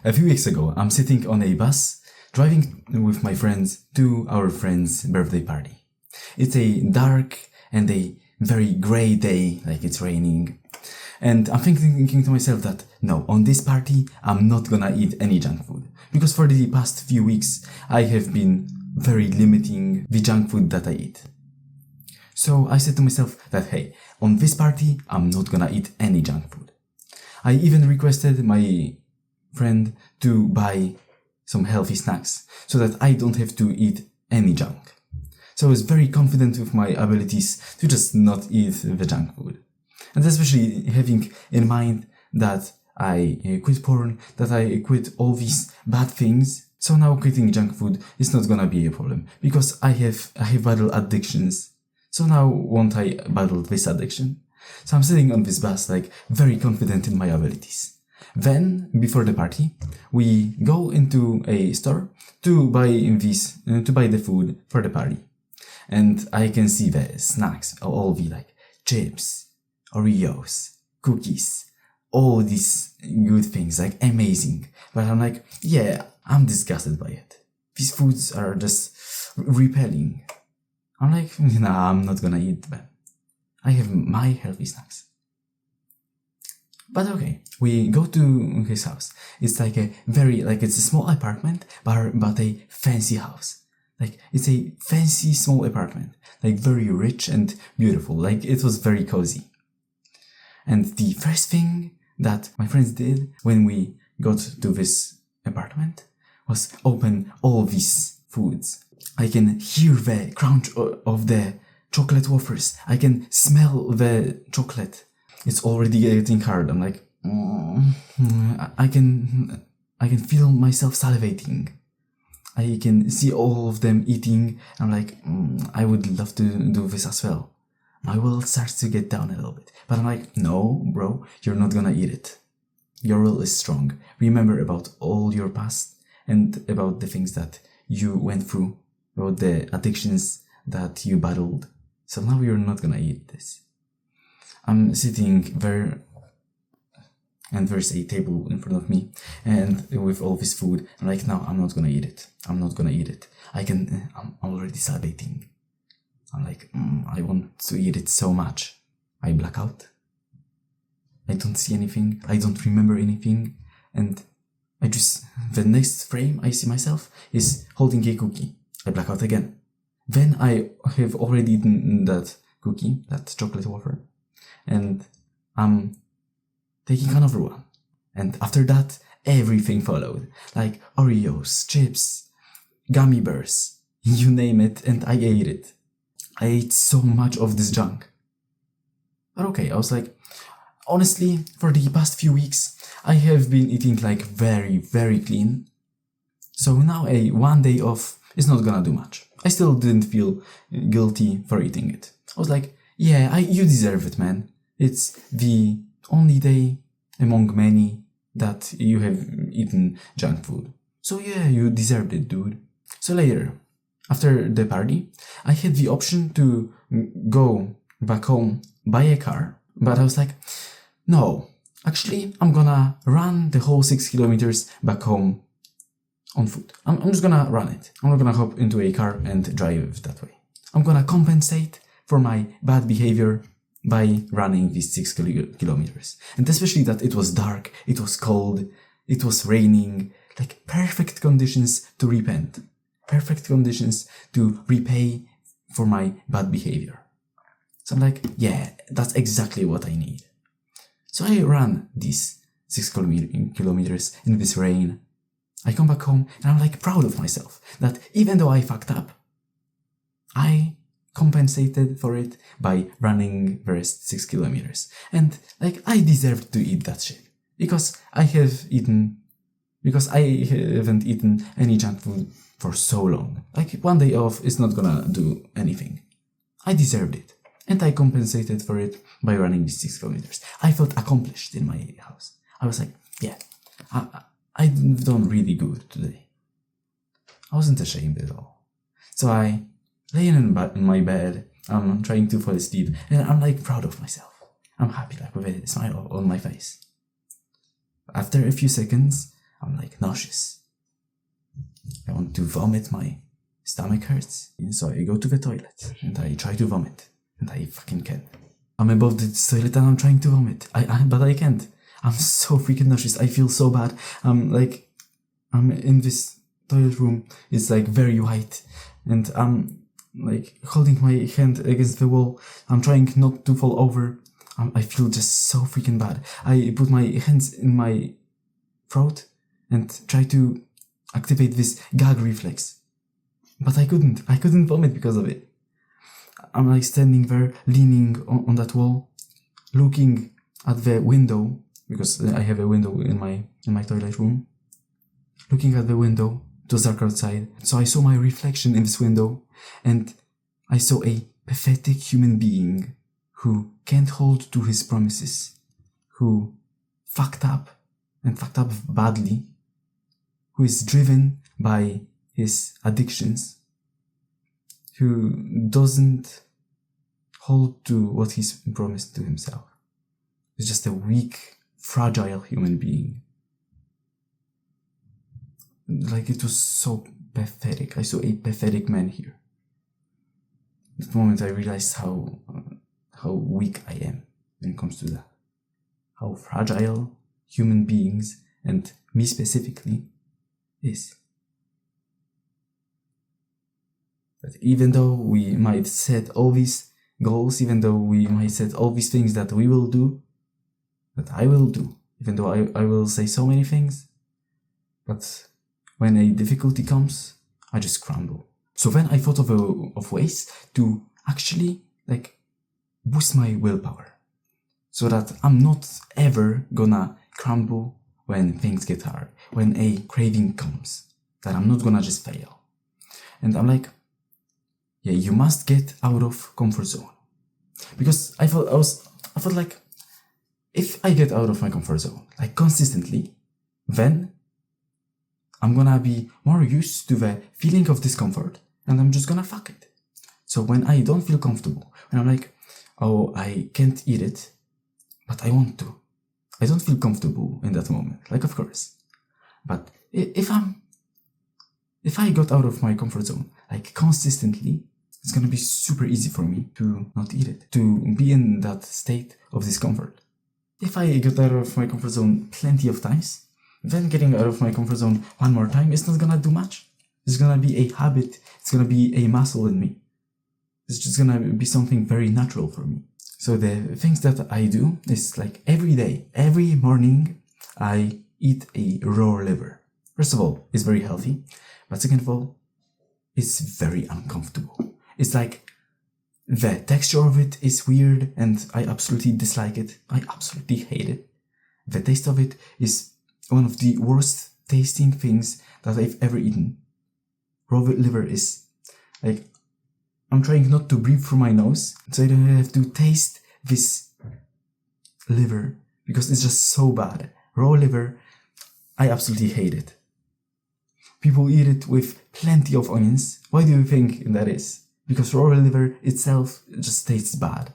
A few weeks ago, I'm sitting on a bus, driving with my friends to our friend's birthday party. It's a dark and a very grey day, like it's raining. And I'm thinking to myself that, no, on this party, I'm not gonna eat any junk food. Because for the past few weeks, I have been very limiting the junk food that I eat. So I said to myself that, hey, on this party, I'm not gonna eat any junk food. I even requested my friend to buy some healthy snacks so that I don't have to eat any junk. So I was very confident with my abilities to just not eat the junk food. And especially having in mind that I quit porn, that I quit all these bad things. So now quitting junk food is not gonna be a problem because I have battled addictions. So now won't I battle this addiction? So I'm sitting on this bus like very confident in my abilities. Then, before the party, we go into a store to buy the food for the party. And I can see the snacks, all the like chips, Oreos, cookies, all these good things, like amazing. But I'm like, yeah, I'm disgusted by it. These foods are just repelling. I'm like, nah, I'm not gonna eat them. I have my healthy snacks. But okay, we go to his house. It's like it's a small apartment, but a fancy house. Like, it's a fancy small apartment. Like, very rich and beautiful. Like, it was very cozy. And the first thing that my friends did when we got to this apartment was open all these foods. I can hear the crunch of the chocolate wafers. I can smell the chocolate. It's already getting hard. I'm like, I can feel myself salivating. I can see all of them eating. I'm like, I would love to do this as well. My will starts to get down a little bit. But I'm like, no, bro, you're not gonna eat it. Your will is strong. Remember about all your past and about the things that you went through, about the addictions that you battled. So now you're not gonna eat this. I'm sitting there, and there's a table in front of me, and with all this food, I'm like, no, I'm not gonna eat it. I'm not gonna eat it. I'm already salivating. I'm like, I want to eat it so much. I black out. I don't see anything. I don't remember anything. And the next frame I see myself is holding a cookie. I black out again. Then I have already eaten that cookie, that chocolate wafer. And I'm taking another one. And after that, everything followed. Like Oreos, chips, gummy bears, you name it, and I ate it. I ate so much of this junk. But okay, I was like, honestly, for the past few weeks, I have been eating like very, very clean. So now a 1 day off is not gonna do much. I still didn't feel guilty for eating it. I was like, yeah, you deserve it, man. It's the only day among many that you have eaten junk food. So yeah, you deserved it, dude. So later, after the party, I had the option to go back home, buy a car, but I was like, no, actually, I'm gonna run the whole 6 kilometers back home on foot. I'm just gonna run it. I'm not gonna hop into a car and drive that way. I'm gonna compensate for my bad behavior by running these 6 kilometers. And especially that it was dark, it was cold, it was raining, like perfect conditions to repent. Perfect conditions to repay for my bad behavior. So I'm like, yeah, that's exactly what I need. So I ran these 6 kilometers in this rain. I come back home and I'm like proud of myself that even though I fucked up, I compensated for it by running the rest 6 kilometers. And like, I deserved to eat that shit because I haven't eaten any junk food for so long. Like, 1 day off is not gonna do anything. I deserved it. And I compensated for it by running these 6 kilometers. I felt accomplished in my house. I was like, yeah, I've done really good today. I wasn't ashamed at all. So I lay in my bed, I'm trying to fall asleep, and I'm like proud of myself. I'm happy, like with a smile on my face. After a few seconds, I'm like nauseous. I want to vomit, my stomach hurts. So I go to the toilet and I try to vomit. And I fucking can't. I'm above the toilet and I'm trying to vomit. But I can't. I'm so freaking nauseous. I feel so bad. I'm in this toilet room. It's like very white. And I'm like holding my hand against the wall. I'm trying not to fall over. I feel just so freaking bad. I put my hands in my throat and try to activate this gag reflex. But I couldn't vomit because of it. I'm like standing there, leaning on that wall, looking at the window, because I have a window in my toilet room. Looking at the window, it was dark outside, so I saw my reflection in this window, and I saw a pathetic human being who can't hold to his promises, who fucked up, and fucked up badly, who is driven by his addictions, who doesn't hold to what he's promised to himself. He's just a weak, fragile human being. Like, it was so pathetic. I saw a pathetic man here. At that moment I realized how weak I am when it comes to that. How fragile human beings, and me specifically, is. But even though we might set all these goals, even though we might set all these things that we will do, that I will do, even though I will say so many things, but when a difficulty comes, I just crumble. So then I thought of ways to actually like boost my willpower, so that I'm not ever gonna crumble when things get hard, when a craving comes, that I'm not gonna just fail. And I'm like, yeah, you must get out of comfort zone. Because I felt like if I get out of my comfort zone, like consistently, then I'm gonna be more used to the feeling of discomfort, and I'm just gonna fuck it. So when I don't feel comfortable, when I'm like, oh, I can't eat it, but I want to, I don't feel comfortable in that moment, like of course. But if I got out of my comfort zone, like consistently, it's gonna be super easy for me to not eat it, to be in that state of discomfort. If I get out of my comfort zone plenty of times, then getting out of my comfort zone one more time is not gonna do much. It's gonna be a habit, it's gonna be a muscle in me. It's just gonna be something very natural for me. So the things that I do is like every day, every morning, I eat a raw liver. First of all, it's very healthy, but second of all, it's very uncomfortable. It's like the texture of it is weird and I absolutely dislike it. I absolutely hate it. The taste of it is one of the worst tasting things that I've ever eaten. Raw liver is like, I'm trying not to breathe through my nose, so I don't have to taste this liver because it's just so bad. Raw liver, I absolutely hate it. People eat it with plenty of onions. Why do you think that is? Because raw liver itself just tastes bad.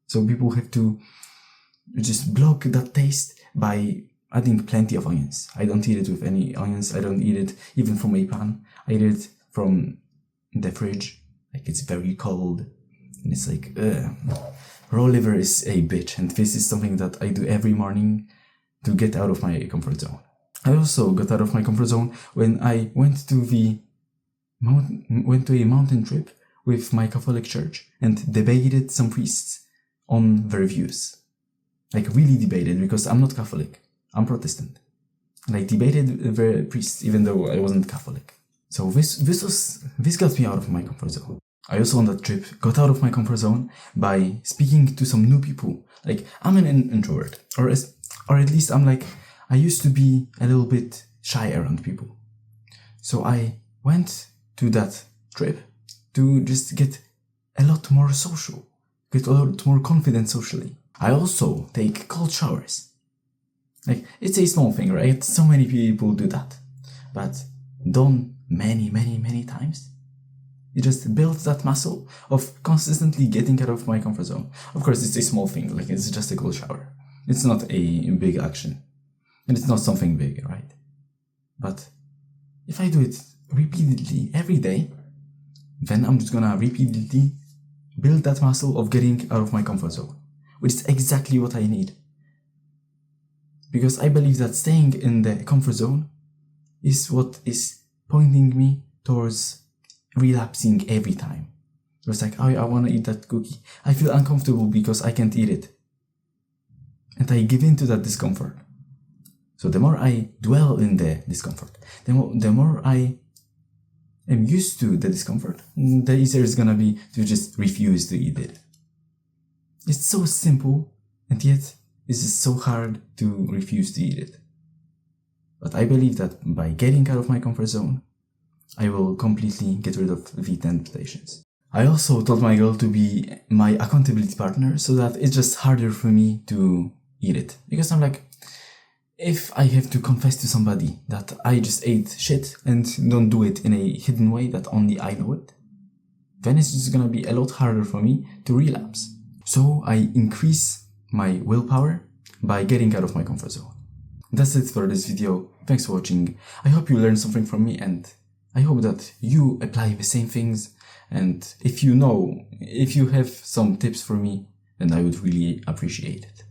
So people have to just block that taste by adding plenty of onions. I don't eat it with any onions. I don't eat it even from a pan. I eat it from the fridge. Like, it's very cold. And it's like, raw liver is a bitch. And this is something that I do every morning to get out of my comfort zone. I also got out of my comfort zone when I went to a mountain trip with my Catholic church and debated some priests on their views. Like, really debated, because I'm not Catholic. I'm Protestant. And I debated the priests even though I wasn't Catholic. So this got me out of my comfort zone. I also on that trip got out of my comfort zone by speaking to some new people. Like, I'm an introvert, or at least I'm like, I used to be a little bit shy around people. So I went to that trip to just get a lot more social, get a lot more confident socially. I also take cold showers. Like, it's a small thing, right? So many people do that. But done many times, it just builds that muscle of consistently getting out of my comfort zone. Of course, it's a small thing, like it's just a cold shower. It's not a big action. And it's not something big, right? But if I do it repeatedly every day, then I'm just gonna repeatedly build that muscle of getting out of my comfort zone, which is exactly what I need. Because I believe that staying in the comfort zone is what is pointing me towards relapsing every time. It's like, oh, I want to eat that cookie. I feel uncomfortable because I can't eat it. And I give in to that discomfort. So the more I dwell in the discomfort, the more I am used to the discomfort, the easier it's gonna be to just refuse to eat it. It's so simple, and yet it's just so hard to refuse to eat it. But I believe that by getting out of my comfort zone, I will completely get rid of the temptations. I also told my girl to be my accountability partner so that it's just harder for me to eat it. Because I'm like, if I have to confess to somebody that I just ate shit and don't do it in a hidden way that only I know it, then it's just gonna be a lot harder for me to relapse. So I increase my willpower by getting out of my comfort zone. That's it for this video. Thanks for watching. I hope you learned something from me, and I hope that you apply the same things. And if you have some tips for me, then I would really appreciate it.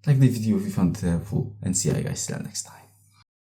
Like the video if you found it helpful, and see you guys till next time.